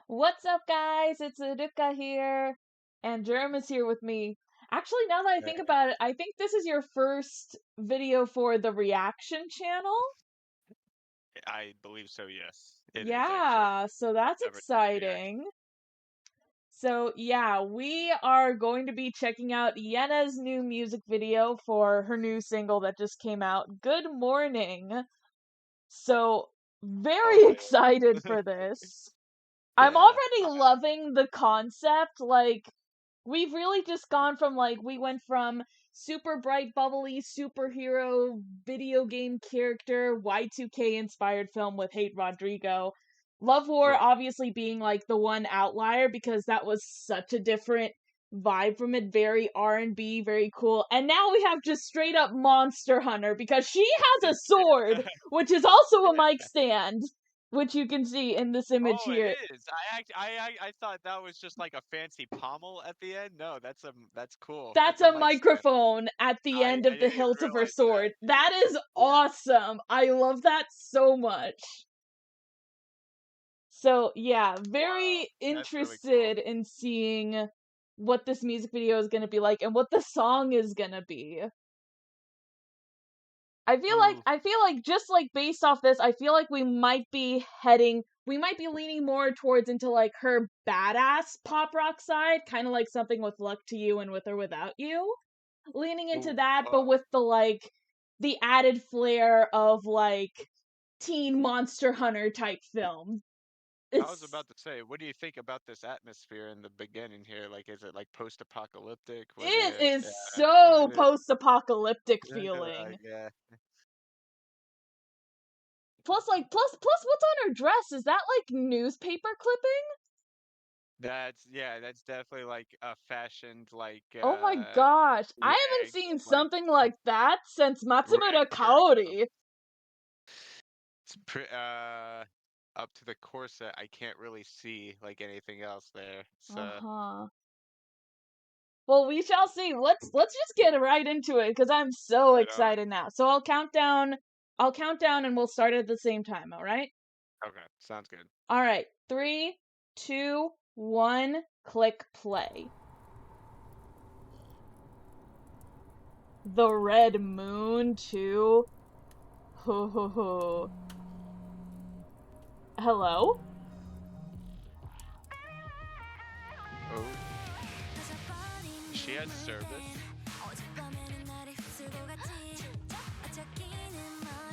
What's up, guys? It's Ruka here, and Jerm is here with me. Actually, now that I think about it, I think this is your first video for the reaction channel. I believe so, yes. It is actually. Yeah, so that's Never done a reaction. exciting. So, yeah, we are going to be checking out Yena's new music video for her new single that just came out, Good Morning. So, very Oh, excited for this. I'm yeah. already loving the concept. Like, we've really just gone from, we went from super bright, bubbly superhero video game character, Y2K inspired film with Hate Rodrigo. Love War Right. obviously being, the one outlier because that was such a different vibe from it. Very R&B, very cool. And now we have just straight up Monster Hunter because she has a sword, which is also a mic stand, which you can see in this image Oh, it here. is. I thought that was just like a fancy pommel at the end. No, that's cool. That's That's a a mic stand. microphone at the end I of the didn't even hilt of her realize that. sword. That is Yeah. awesome. I love that so much. So, yeah, Wow. very That's really cool. interested in seeing what this music video is going to be like and what the song is going to be. Ooh. I feel like just based off this, I feel like we might be leaning more towards into her badass pop rock side, kind of like something with Luck to You and With or Without You. Leaning into Ooh. that, but with the added flair of teen Monster Hunter type film. I was It's about to say, what do you think about this atmosphere in the beginning here? Like, is it like post-apocalyptic? Was it it? is so Yeah. post-apocalyptic feeling. Yeah. Plus what's on her dress? Is that newspaper clipping? That's definitely like a fashioned Oh my gosh. I haven't rag, seen like something like that since rag Matsumoto cargo. Kaori. It's up to the corset. I can't really see like anything else there. So Uh-huh. Well, we shall see. Let's just get right into it because I'm so right on. excited now. So I'll count down and we'll start at the same time, all right? Okay, sounds good. All right. 3, 2, 1, click play. The Red Moon too. Ho ho ho. Hello? Oh, she has service.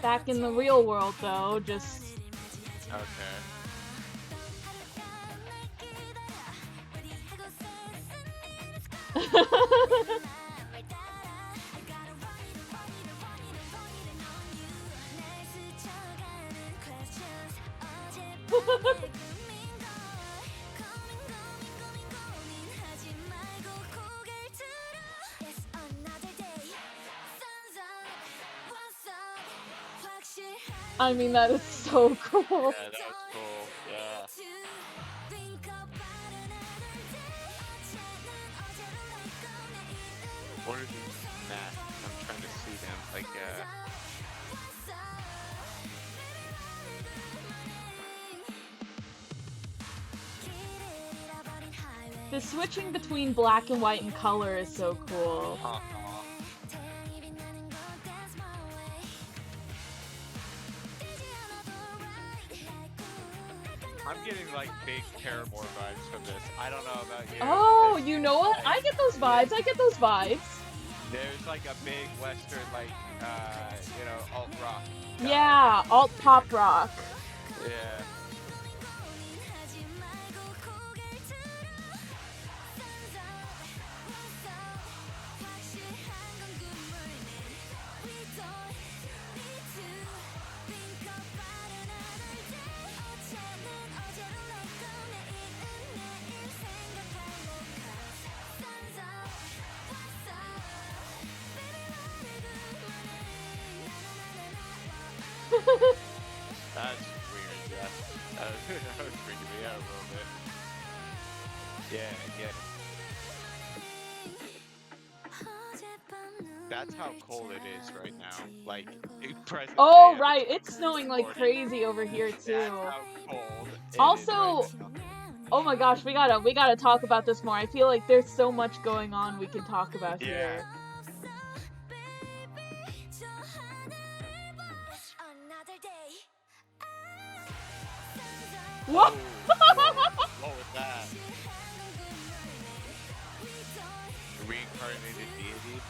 Back in the real world though, just Okay. I mean that is so cool. Yeah, that was cool. Yeah. What are these masks? I'm trying to see them. Like The switching between black and white and color is so cool. I'm getting like big Paramore vibes from this. I don't know about you. Oh, you know what? I get those vibes. I get those vibes. There's like a big Western, like, alt rock. Yeah, alt pop rock. Yeah. That's weird, yeah. That was freaking me out a little bit. Yeah, I get it. That's how cold it is right now. Like, present Oh, day at the right. time It's of snowing like recording. crazy over here, That's too. how cold it is right Also, now. Oh my gosh, we gotta talk about this more. I feel like there's so much going on we can talk about Yeah. here. What? What was that? Reincarnated deity?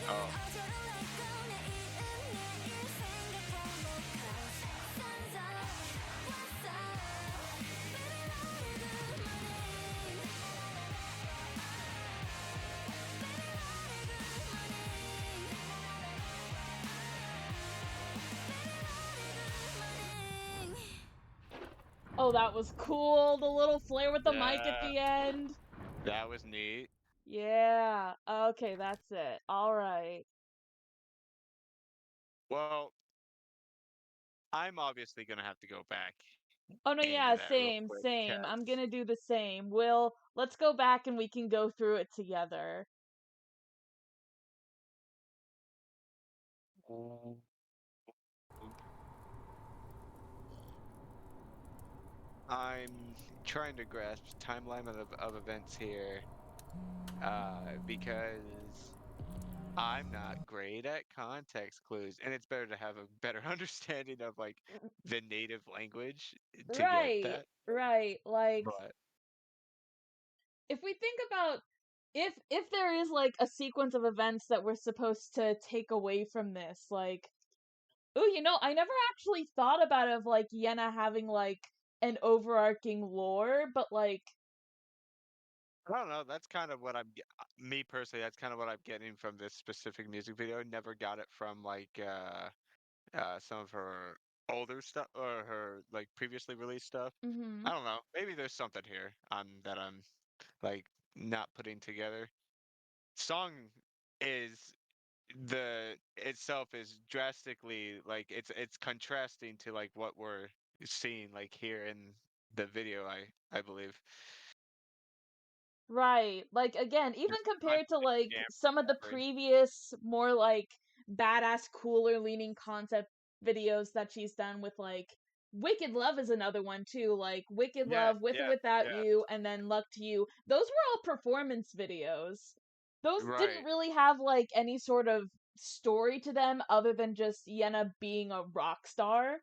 Oh. Oh, that was cool. The little flare with the mic at Yeah. the end. That was neat. Yeah. Okay, that's it. All right. Well, I'm obviously gonna have to go back Oh no, into yeah, that real same, quick same. I'm because gonna do the same. Let's go back and we can go through it together. I'm trying to grasp timeline of events here, because I'm not great at context clues, and it's better to have a better understanding of like the native language to get Right, that. right. Like But if we think about if there is like a sequence of events that we're supposed to take away from this, like oh, I never actually thought about it of like Yena having like an overarching lore, but like I don't know. That's kind of what me personally. That's kind of what I'm getting from this specific music video. Never got it from like some of her older stuff or her like previously released stuff. I mhm. don't know. Maybe there's something here that I'm like not putting together. Song is the itself is drastically like it's contrasting to like what we're seeing like here in the video. I believe. Right. Like again, even It's kind compared of to like like jam some of the average. previous more like badass cooler leaning concept videos that she's done with like Wicked Love is another one too, like Wicked Yeah, Love with or yeah, without yeah. you and then Luck to You. Those were all performance videos. Those didn't Right. really have like any sort of story to them other than just Yena being a rock star.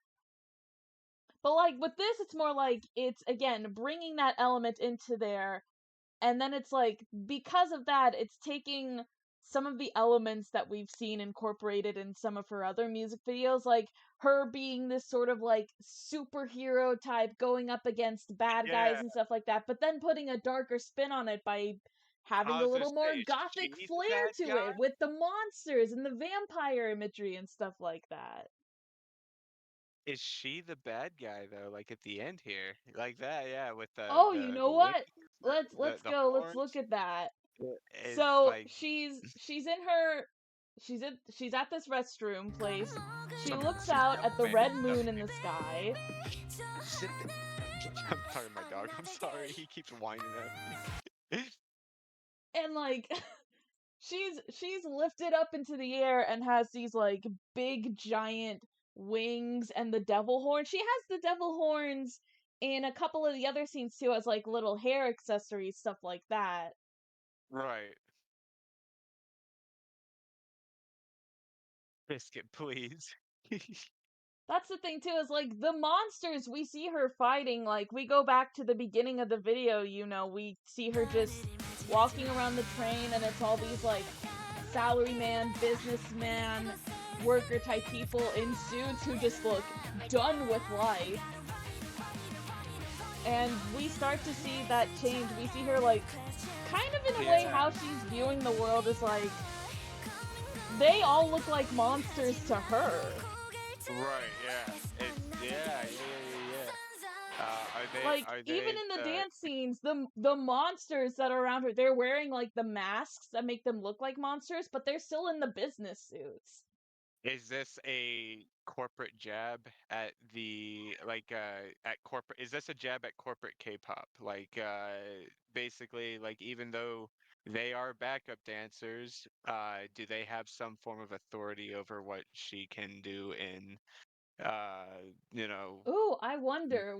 But like with this it's more like it's again bringing that element into there and then it's like because of that it's taking some of the elements that we've seen incorporated in some of her other music videos like her being this sort of like superhero type going up against bad guys Yeah. and stuff like that but then putting a darker spin on it by having I a was gonna little more say, is gothic she the flair bad to guy? it with the monsters and the vampire imagery and stuff like that. Is she the bad guy though? Like at the end here, like that, yeah, with Oh, you know the wings, what, let's the go, let's look horns. at that. Is So like she's at this restroom place. She looks she's out at the definitely red moon in the sky, sit. I'm talking to my dog. I'm sorry. He keeps whining at me. and like she's lifted up into the air and has these like big giant wings and the devil horn. She has the devil horns in a couple of the other scenes too as like little hair accessories, stuff like that. Right. Biscuit, please. That's the thing too, is like the monsters we see her fighting, like we go back to the beginning of the video, we see her just walking around the train and it's all these like salaryman, businessman, worker type people in suits who just look done with life. And we start to see that change. We see her like kind of in a way Yeah. how she's viewing the world is like they all look like monsters to her. Right. Yeah. Yeah. Like Are even they in the the dance scenes the monsters that are around her they're wearing like the masks that make them look like monsters but they're still in the business suits. Is this a corporate jab at the at corporate is this a jab at corporate K-pop? Basically like even though they are backup dancers, do they have some form of authority over what she can do in you know, Ooh, I wonder.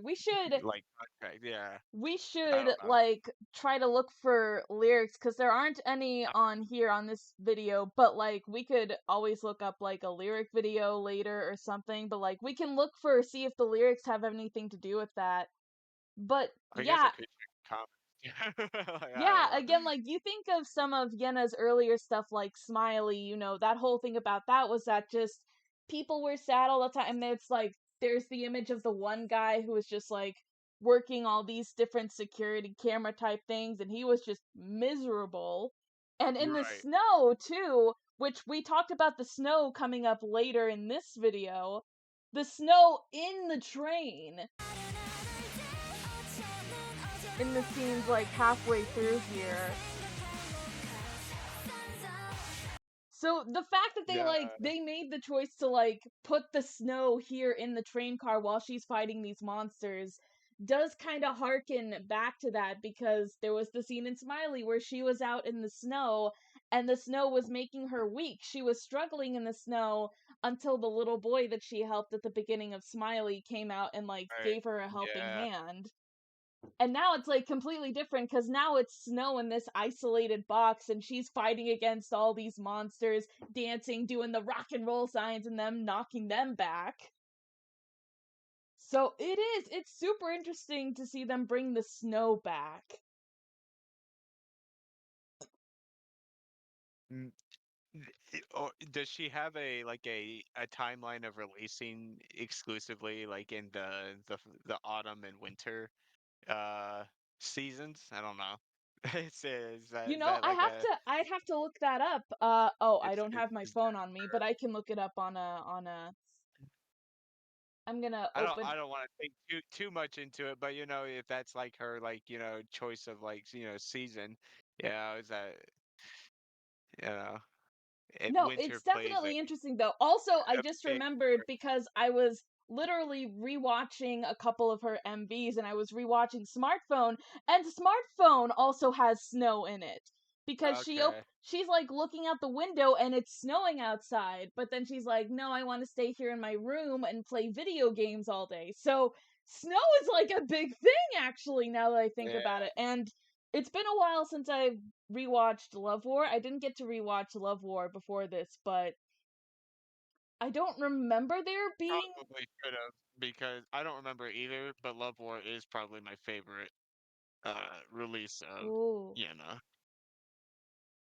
like contract. Yeah, We I should don't know. like try to look for lyrics because there aren't any on here on this video, but like we could always look up like a lyric video later or something, but like we can look for see if the lyrics have anything to do with that. But I guess I yeah, could check comments. Like, I yeah, don't know. again, like you think of some of Yena's earlier stuff like Smiley, that whole thing about that was that just people were sad all the time. And it's like there's the image of the one guy who was just like working all these different security camera type things and he was just miserable. And in the Right. snow too, which we talked about the snow coming up later in this video, the snow in the train in the scenes like halfway through here. So the fact that Yeah. they made the choice to like put the snow here in the train car while she's fighting these monsters does kind of harken back to that because there was the scene in Smiley where she was out in the snow and the snow was making her weak. She was struggling in the snow until the little boy that she helped at the beginning of Smiley came out and like Right. gave her a helping Yeah. hand. And now it's like completely different because now it's Snow in this isolated box and she's fighting against all these monsters, dancing, doing the rock and roll signs and them knocking them back. So it's super interesting to see them bring the snow back. Mm, or does she have a like a timeline of releasing exclusively like in the autumn and winter uh seasons? I don't know. Is that like a I'd have to look that up. I don't it's have my is phone that on me, but I can look it up on a I'm gonna open. I don't want to think too much into it, but you know, if that's like her like, you know, choice of like, you know, season, is that you know, if No, winter it's plays definitely interesting though. Also, I a just big remembered because I was literally rewatching a couple of her MVs and I was rewatching Smartphone and Smartphone also has snow in it because okay. she's like looking out the window and it's snowing outside, but then she's like, "No, I want to stay here in my room and play video games all day." So, snow is like a big thing actually now that I think Yeah. about it. And it's been a while since I've rewatched Love War. I didn't get to rewatch Love War before this, but I don't remember there being. Probably should have because I don't remember either, but Love War is probably my favorite release of Ooh, Yena.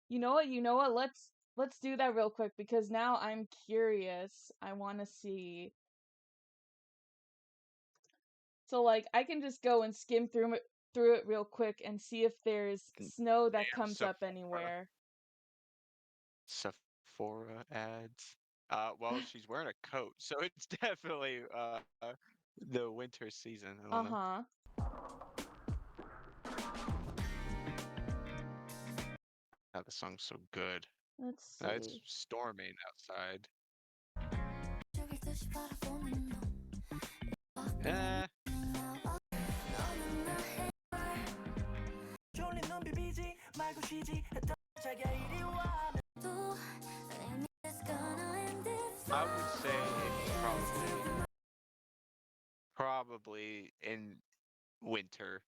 you know what? You know what? Let's do that real quick because now I'm curious. I want to see. So like I can just go and skim through it real quick and see if there's snow that Damn, comes up anywhere. Sephora ads. Well, she's wearing a coat, so it's definitely the winter season. I don't know. Uh-huh. God, the song's so good. Let's It's see. storming outside. Eh, I would say it's probably in winter,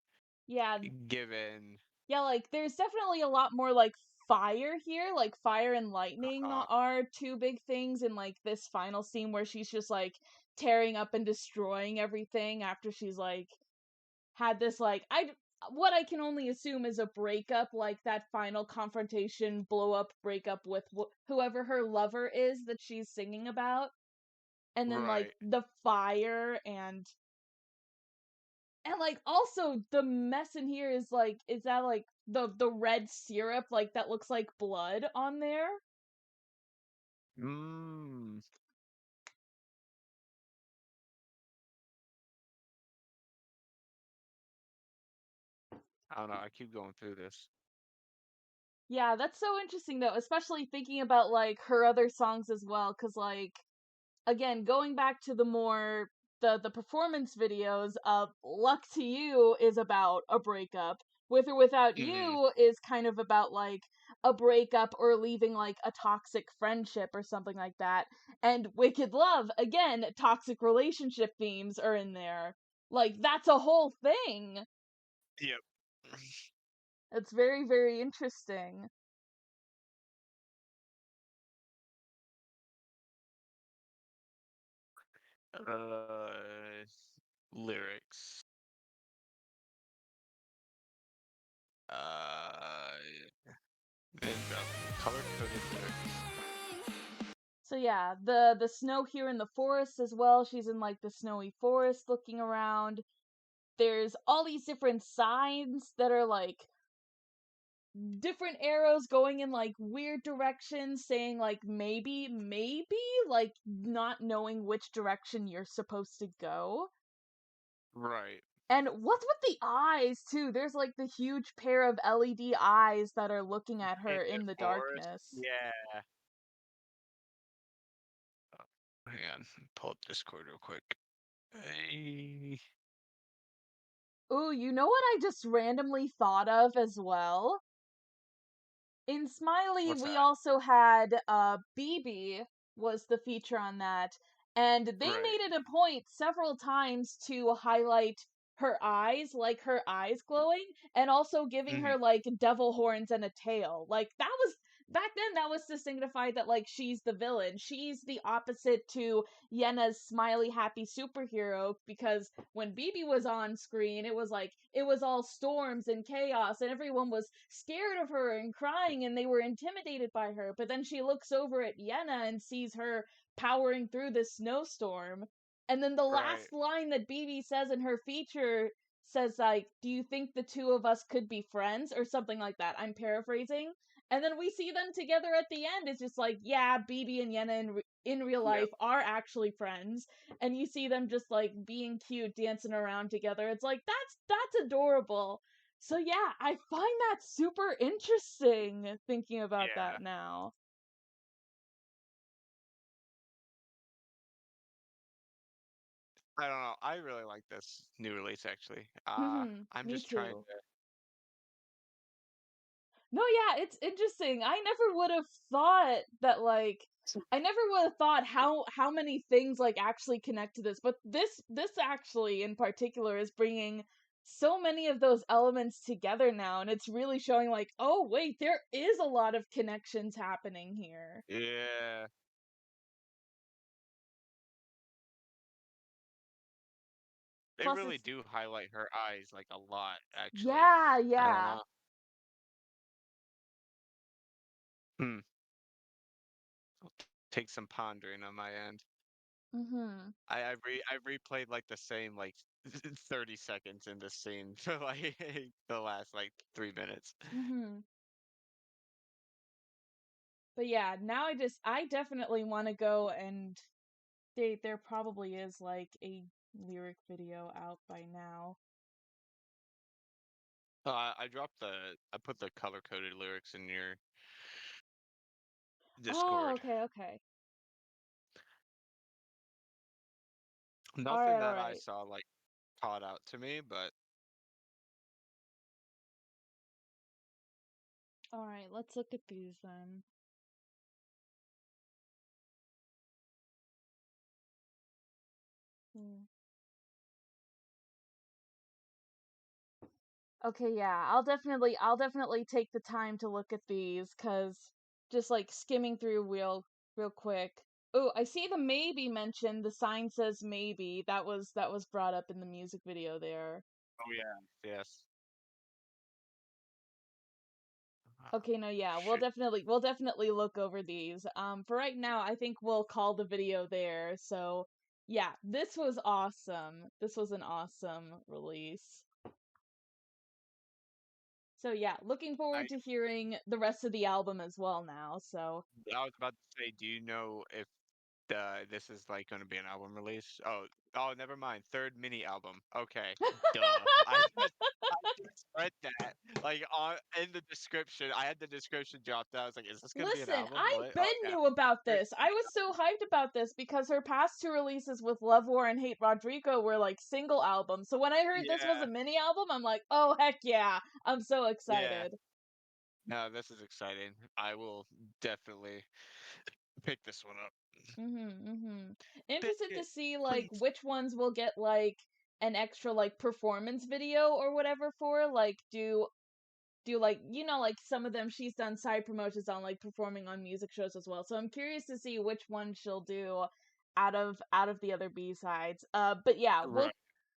Yeah, given yeah, like there's definitely a lot more like fire here. Like fire and lightning uh, are two big things in like this final scene where she's just like tearing up and destroying everything after she's like had this like what I can only assume is a breakup, like that final confrontation blow up breakup with whoever her lover is that she's singing about. And then like right. the fire and like also the mess in here is that like the red syrup like that looks like blood on there? Mm, I don't know. I keep going through this. Yeah, that's so interesting though, especially thinking about like her other songs as well cuz like again, going back to the more the performance videos of Luck to You is about a breakup. With or Without Hmm. You is kind of about like a breakup or leaving like a toxic friendship or something like that. And Wicked Love, again, toxic relationship themes are in there. Like, that's a whole thing. Yep. It's very, very interesting. Lyrics. Uh, and color-coded lyrics. So yeah, the snow here in the forest as well. She's in like the snowy forest looking around. There's all these different signs that are like different arrows going in like weird directions, saying like maybe, like not knowing which direction you're supposed to go. Right. And what's with the eyes too? There's like the huge pair of LED eyes that are looking at In her the in the forest. darkness. Yeah. Oh, hang on. Pull up Discord real quick. Hey. Ooh, you know what I just randomly thought of as well? In Smiley, What's we that? also had BB was the feature on that, and they Right. made it a point several times to highlight her eyes, like her eyes glowing, and also giving Mhm. her like devil horns and a tail. Like that was back then that was to signify that like she's the villain. She's the opposite to Yena's smiley happy superhero, because when BB was on screen, it was like it was all storms and chaos and everyone was scared of her and crying and they were intimidated by her. But then she looks over at Yena and sees her powering through this snowstorm. And then the Right. last line that BB says in her feature says like, "Do you think the two of us could be friends?" or something like that. I'm paraphrasing. And then we see them together at the end. It's just like, yeah, BB and Yena in real Yep. life are actually friends, and you see them just like being cute, dancing around together. It's like that's adorable. So yeah, I find that super interesting thinking about Yeah. that now. I don't know. I really like this new release actually. I'm Me just trying too. to. No, yeah, it's interesting. I never would have thought that like I never would have thought how many things like actually connect to this, but this actually in particular is bringing so many of those elements together now, and it's really showing like, oh wait, there is a lot of connections happening here. Yeah. They Plus really it's do highlight her eyes like a lot, actually. yeah, I don't yeah. know. Hmm. Take some pondering on my end. Mhm. I've replayed like the same like 30 seconds in this scene for like the last like 3 minutes. Mhm. But yeah, now I definitely want to go, and there probably is like a lyric video out by now. I put the color coded lyrics in your Oh, Discord. okay, okay. All Nothing right, all that I right. saw like caught out to me, but All right, let's look at these then. Hmm. Okay, yeah. I'll definitely take the time to look at these, cuz just like skimming through real quick. Oh, I see the maybe mentioned. The sign says maybe. That was brought up in the music video there. oh yeah, yes. Okay, no, yeah, we'll Shoot. definitely look over these. For right now, I think we'll call the video there. So, yeah, this was awesome. This was an awesome release. So, yeah, looking I forward to hearing the rest of the album as well now. So, I was about to say, do you know if this is like going to be an album release? Oh, never mind. Third mini album. Okay, duh. I just read that like on in the description. I had the description dropped out. I was like, is this going to be an listen, album? I What? Ben Oh yeah, knew about third this. I mini was so hyped about this because her past two releases with Love War and Hate Rodrigo were like single albums. So when I heard this was a Yeah, mini album, I'm like, oh heck yeah, I'm so yeah. excited. No, this is exciting. I will definitely pick this one up. Pick Interested to it, see like please. which ones will get like an extra like performance video or whatever for like do like like some of them she's done side promotions on like performing on music shows as well. So I'm curious to see which one she'll do out of the other B-sides. But yeah, Right.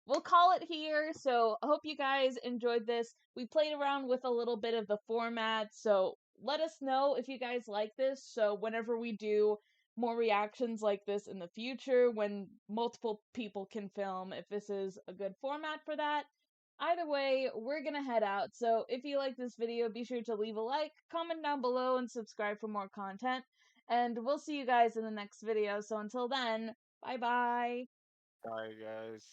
we'll call it here. So I hope you guys enjoyed this. We played around with a little bit of the format, so let us know if you guys like this. So whenever we do more reactions like this in the future, when multiple people can film, if this is a good format for that. Either way, we're gonna head out. So if you like this video, be sure to leave a like, comment down below, and subscribe for more content. And we'll see you guys in the next video. So until then, bye bye. Bye, guys.